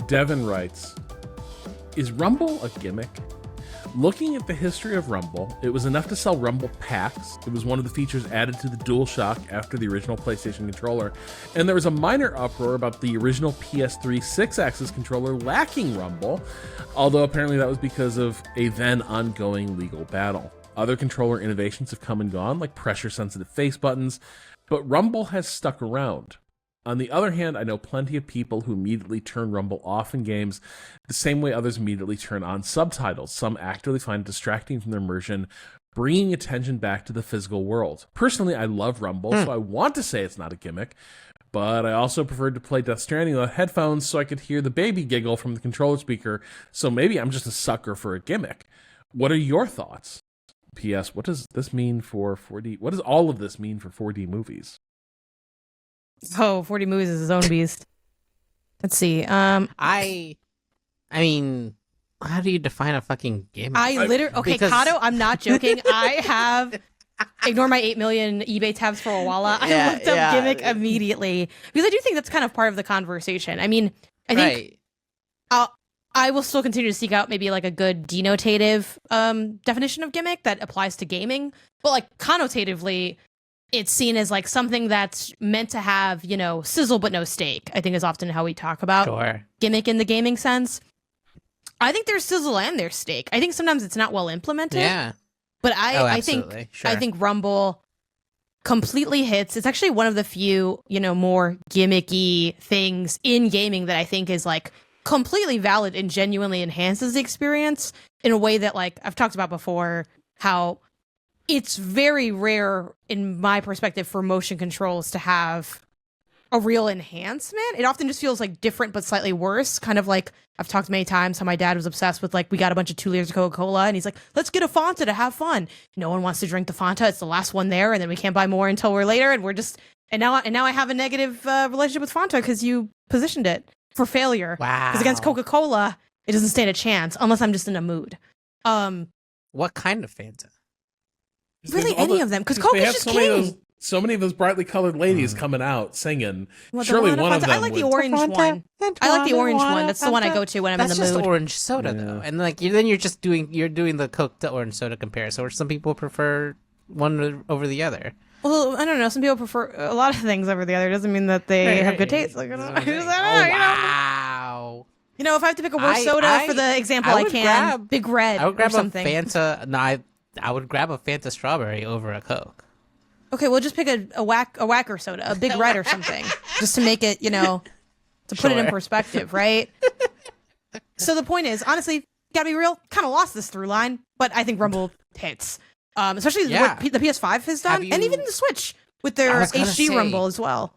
Devin writes, is Rumble a gimmick? Looking at the history of Rumble, it was enough to sell Rumble packs. It was one of the features added to the DualShock after the original PlayStation controller. And there was a minor uproar about the original PS3 6-axis controller lacking Rumble, although apparently that was because of a then ongoing legal battle. Other controller innovations have come and gone, like pressure-sensitive face buttons, but Rumble has stuck around. On the other hand, I know plenty of people who immediately turn Rumble off in games the same way others immediately turn on subtitles. Some actively find it distracting from their immersion, bringing attention back to the physical world. Personally, I love Rumble, so I want to say it's not a gimmick, but I also preferred to play Death Stranding without headphones so I could hear the baby giggle from the controller speaker, so maybe I'm just a sucker for a gimmick. What are your thoughts? P.S. What does this mean for 4D? What does all of this mean for 4D movies? Oh, 4D movies is his own beast. Let's see. I mean, how do you define a fucking gimmick? Okay, because... Kato, I'm not joking. I have ignore my 8 million eBay tabs for a while. I looked up gimmick immediately because I do think that's kind of part of the conversation. I mean, I think I will still continue to seek out maybe like a good denotative definition of gimmick that applies to gaming, but like connotatively, it's seen as like something that's meant to have, you know, sizzle but no steak, I think is often how we talk about gimmick in the gaming sense. I think there's sizzle and there's steak. I think sometimes it's not well implemented. Yeah. But I think Rumble completely hits. It's actually one of the few, you know, more gimmicky things in gaming that I think is like completely valid and genuinely enhances the experience in a way that, like, I've talked about before, how it's very rare, in my perspective, for motion controls to have a real enhancement. It often just feels like different but slightly worse. Kind of like I've talked many times how my dad was obsessed with, like, we got a bunch of 2 liters of Coca-Cola and he's like, let's get a Fanta to have fun. No one wants to drink the Fanta. It's the last one there, and then we can't buy more until we're later, and we're just and now I have a negative relationship with Fanta because you positioned it for failure. Wow. Because against Coca-Cola, it doesn't stand a chance unless I'm just in a mood. What kind of Fanta? Really, any of them, because Coke is just king. So many of those brightly colored ladies coming out singing. Well, Surely one of them. I like the orange one. I like the orange one. That's the one I go to when I'm in the mood. That's just orange soda, though, and like then you're doing the Coke to orange soda comparison, where some people prefer one over the other. Well, I don't know. Some people prefer a lot of things over the other. It doesn't mean that they have good taste. Like, wow. You know, if I have to pick a worse soda for the example, I can. Big Red. I would grab or something. a Fanta. No, I would grab a Fanta strawberry over a Coke. Okay, well, just pick a whacker soda, a Big Red or something, just to make it, you know, to put it in perspective, right? So the point is, honestly, gotta be real, kind of lost this through line, but I think Rumble hits, especially what the PS5 has done, and even the Switch with their HD Rumble as well.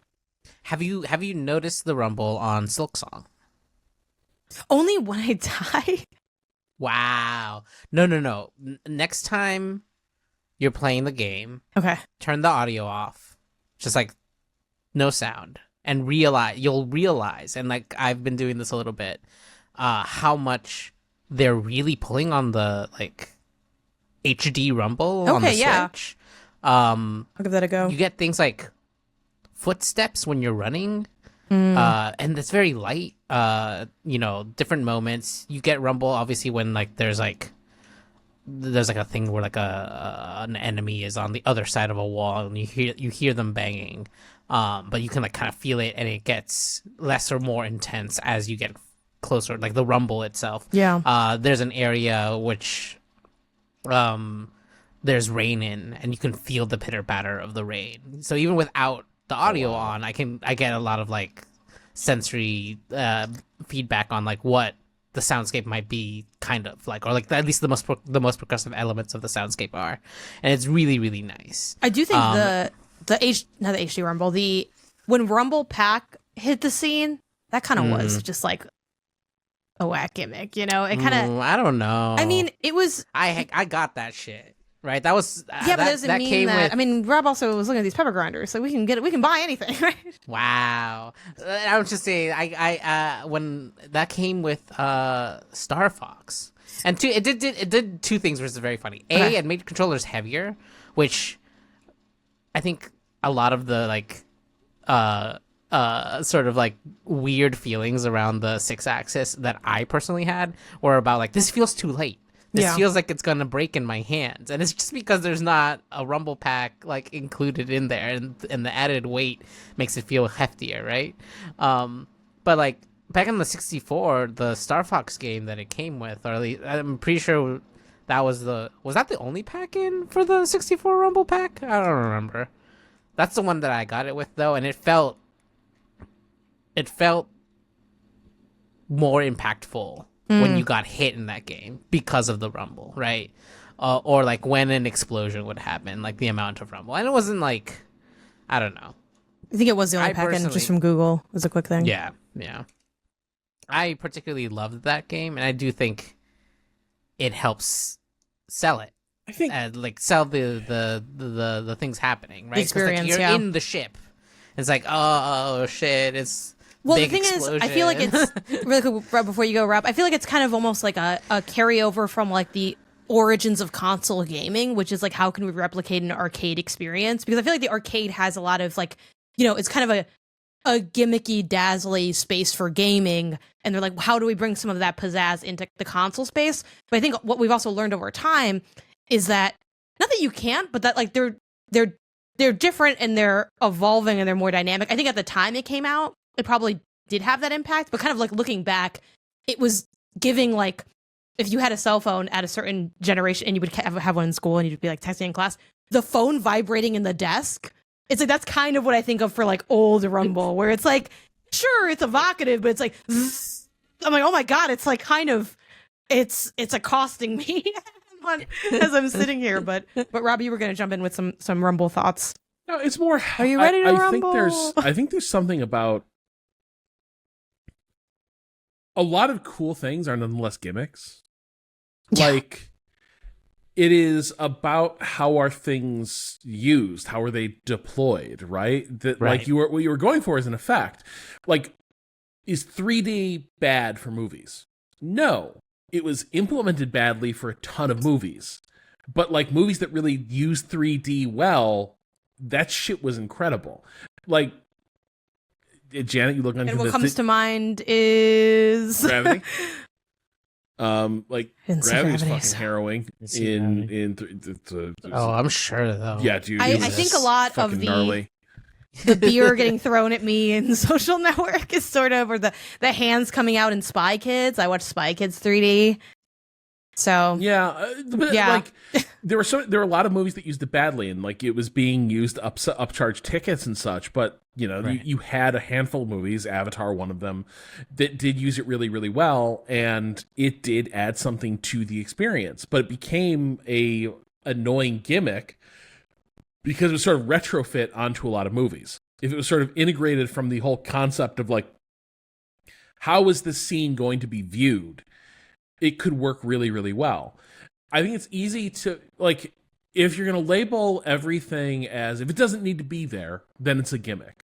Have you noticed the Rumble on Silksong? Only when I die. Wow. No. Next time you're playing the game, okay, turn the audio off, just like no sound, and you'll realize, and like I've been doing this a little bit, how much they're really pulling on the like HD Rumble on the Switch. I'll give that a go. You get things like footsteps when you're running, and it's very light. You know, different moments. You get Rumble obviously when like there's like a thing where like an enemy is on the other side of a wall and you hear them banging, but you can like kind of feel it, and it gets less or more intense as you get closer, like the Rumble itself. There's an area which there's rain in, and you can feel the pitter patter of the rain. So even without the audio on, I get a lot of like sensory feedback on like what the soundscape might be, kind of like, or like at least the most progressive elements of the soundscape are, and it's really, really nice. I do think not the HD Rumble, when Rumble Pack hit the scene, that kind of was just like a whack gimmick, you know. It kind of I don't know. I mean, it was I got that shit. Right, that was but that doesn't mean that. I mean, Rob also was looking at these pepper grinders, so we can buy anything, right? Wow, I was just saying, I when that came with Star Fox, and it did two things, which is very funny. It made controllers heavier, which I think a lot of the like sort of like weird feelings around the 6-axis that I personally had, or about like, this feels too late. This feels like it's gonna break in my hands, and it's just because there's not a rumble pack like included in there, and the added weight makes it feel heftier, right? But like back in the 64, the Star Fox game that it came with, or at least, I'm pretty sure that was that the only pack in for the 64 rumble pack? I don't remember. That's the one that I got it with though, and it felt more impactful when you got hit in that game because of the rumble, right? Or like when an explosion would happen, like the amount of rumble. And it wasn't like, I don't know. I think it was the only pack-in just from Google. It was a quick thing. Yeah. I particularly loved that game, and I do think it helps sell it. I think like sell the things happening, right? The experience, like, you're in the ship. It's like, oh shit, it's well, big the thing explosion. is, I feel like it's really quick right before you go, Rob. I feel like it's kind of almost like a carryover from like the origins of console gaming, which is like, how can we replicate an arcade experience? Because I feel like the arcade has a lot of like, it's kind of a gimmicky, dazzly space for gaming, and they're like, how do we bring some of that pizzazz into the console space? But I think what we've also learned over time is that, not that you can't, but that like they're different and they're evolving and they're more dynamic. I think at the time it came out, it probably did have that impact, but kind of like looking back, it was giving like, if you had a cell phone at a certain generation and you would have one in school and you'd be like texting in class, the phone vibrating in the desk, it's like, that's kind of what I think of for like old Rumble, where it's like, sure, it's evocative, but it's like, zzz. I'm like, oh my God, it's like kind of, it's accosting me as I'm sitting here. But Robbie, you were going to jump in with some Rumble thoughts. No, it's more. Are you ready to rumble? I think there's something about a lot of cool things are nonetheless gimmicks. Yeah. Like, it is about how are things used, how are they deployed, right? That Right. like what you were going for is an effect. Like, is 3D bad for movies? No. It was implemented badly for a ton of movies. But like movies that really use 3D well, that shit was incredible. Like, Janet, you look on. And what comes to mind is Gravity. Like Gravity is fucking so. harrowing. Oh, I'm sure though. Yeah, dude. I think a lot of gnarly. the beer getting thrown at me in Social Network is sort of, or the hands coming out in Spy Kids. I watched Spy Kids 3D. So yeah, but like there were a lot of movies that used it badly, and like it was being used to upcharge tickets and such. But Right. you had a handful of movies, Avatar one of them, that did use it really, really well, and it did add something to the experience. But it became a annoying gimmick because it was sort of retrofit onto a lot of movies. If it was sort of integrated from the whole concept of like, how is this scene going to be viewed, it could work really, really well. I think it's easy to, like, if you're going to label everything as, if it doesn't need to be there, then it's a gimmick.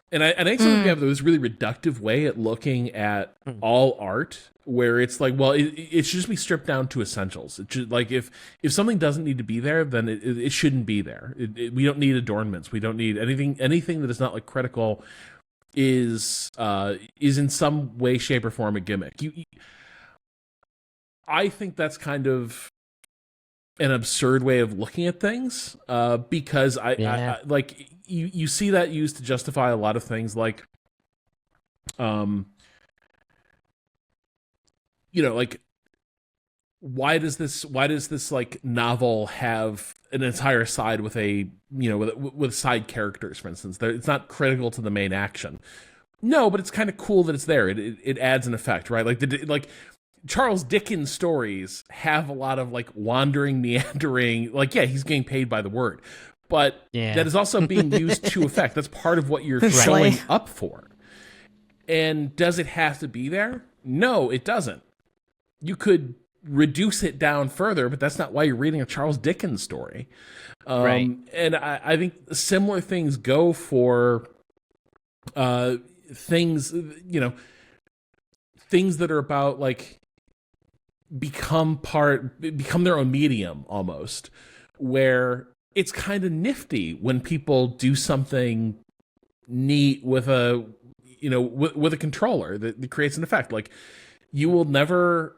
And I think some of you have this really reductive way at looking at all art, where it's like, well, it should just be stripped down to essentials. It should, like, if something doesn't need to be there, then it shouldn't be there. We don't need adornments. We don't need anything that is not like critical is in some way, shape, or form a gimmick. I think that's kind of an absurd way of looking at things, because I like you see that used to justify a lot of things, like, like why does this like novel have an entire side with a with side characters, for instance? It's not critical to the main action. No, but it's kind of cool that it's there. It adds an effect, right? Like Charles Dickens stories have a lot of like wandering, meandering, like, yeah, he's getting paid by the word, but that is also being used to effect. That's part of what you're showing up for. And does it have to be there? No, it doesn't. You could reduce it down further, but that's not why you're reading a Charles Dickens story. Right. And I think similar things go for things, things that are about like become their own medium almost, where it's kind of nifty when people do something neat with a with a controller that creates an effect. Like you will never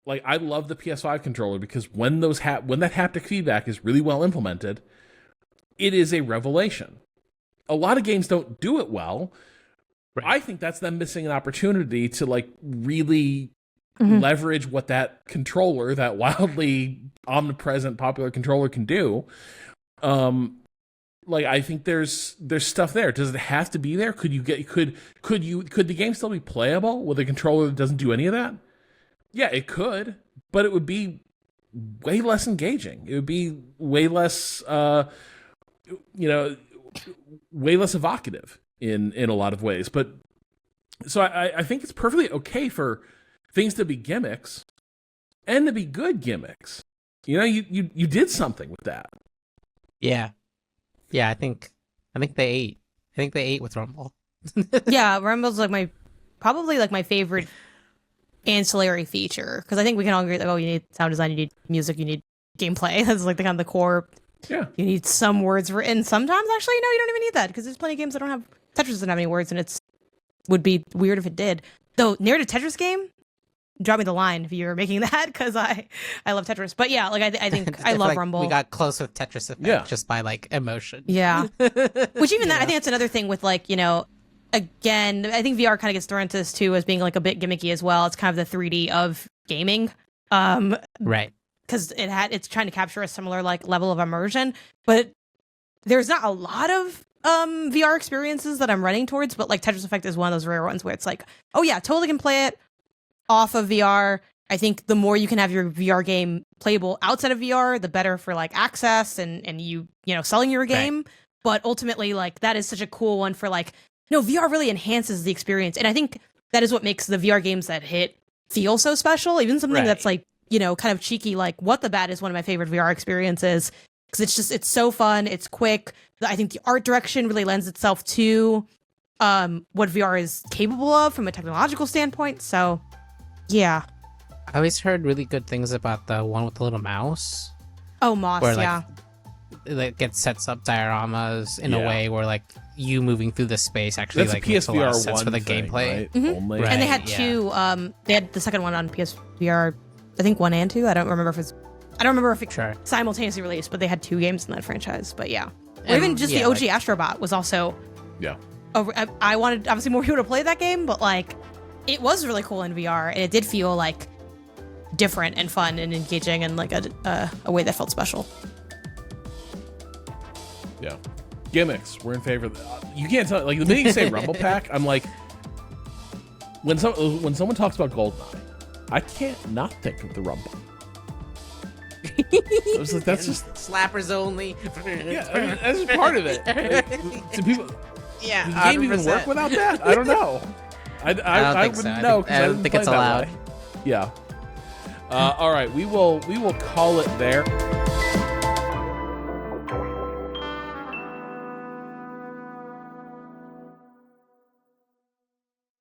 like I love the PS5 controller because when that haptic feedback is really well implemented, it is a revelation. A lot of games don't do it well. Right. I think that's them missing an opportunity to like really leverage what that controller, that wildly omnipresent popular controller, can do. Like I think there's stuff there. Does it have to be there? Could the game still be playable with a controller that doesn't do any of that? Yeah, it could, but it would be way less engaging. It would be way less way less evocative in a lot of ways. But so I think it's perfectly okay for things to be gimmicks and to be good gimmicks. You did something with that. Yeah. I think they ate. I think they ate with Rumble. Yeah, Rumble's like probably my favorite ancillary feature, because I think we can all agree that you need sound design, you need music, you need gameplay. That's like the kind of the core. Yeah. You need some words written. Sometimes actually, no, you don't even need that, because there's plenty of games that don't have Tetris doesn't have any words, and would be weird if it did. Though narrative Tetris game, drop me the line if you're making that, because I love Tetris. But yeah, like I think I love like Rumble. We got close with Tetris Effect just by like emotion. Yeah. Which even that, I think that's another thing with like, again, I think VR kind of gets thrown into this too as being like a bit gimmicky as well. It's kind of the 3D of gaming. Right. Because it's trying to capture a similar like level of immersion, but there's not a lot of VR experiences that I'm running towards, but like Tetris Effect is one of those rare ones where it's like, oh yeah, totally can play it off of VR. I think the more you can have your VR game playable outside of VR, the better for like access and you selling your game. Right. But ultimately, like that is such a cool one for like, no, VR really enhances the experience. And I think that is what makes the VR games that hit feel so special. Even something that's like, kind of cheeky, like What the Bat is one of my favorite VR experiences, because it's so fun. It's quick. I think the art direction really lends itself to what VR is capable of from a technological standpoint. So, yeah. I always heard really good things about the one with the little mouse. Oh, Moss, where, yeah. It sets up dioramas in a way where like you moving through the space actually that's like a makes a lot of PSVR sense for the thing, gameplay. Right? Mm-hmm. Only. And they had two. They had the second one on PSVR, I think 1 and 2. I don't remember if it simultaneously released, but they had 2 games in that franchise. But yeah, or even just the OG Astrobot was also. Yeah. I wanted obviously more people to play that game, but like it was really cool in VR, and it did feel like different and fun and engaging, and like a way that felt special. Yeah. Gimmicks. We're in favor of that. You can't tell, like the minute you say Rumble Pack, I'm like, when someone talks about GoldenEye, I can't not think of the Rumble. I was like, that's just slappers only. Yeah, I mean, that's just part of it. Like, do people? Yeah, does the game even work without that? I don't know. I wouldn't know because I don't think it's allowed. Yeah. All right, we will call it there.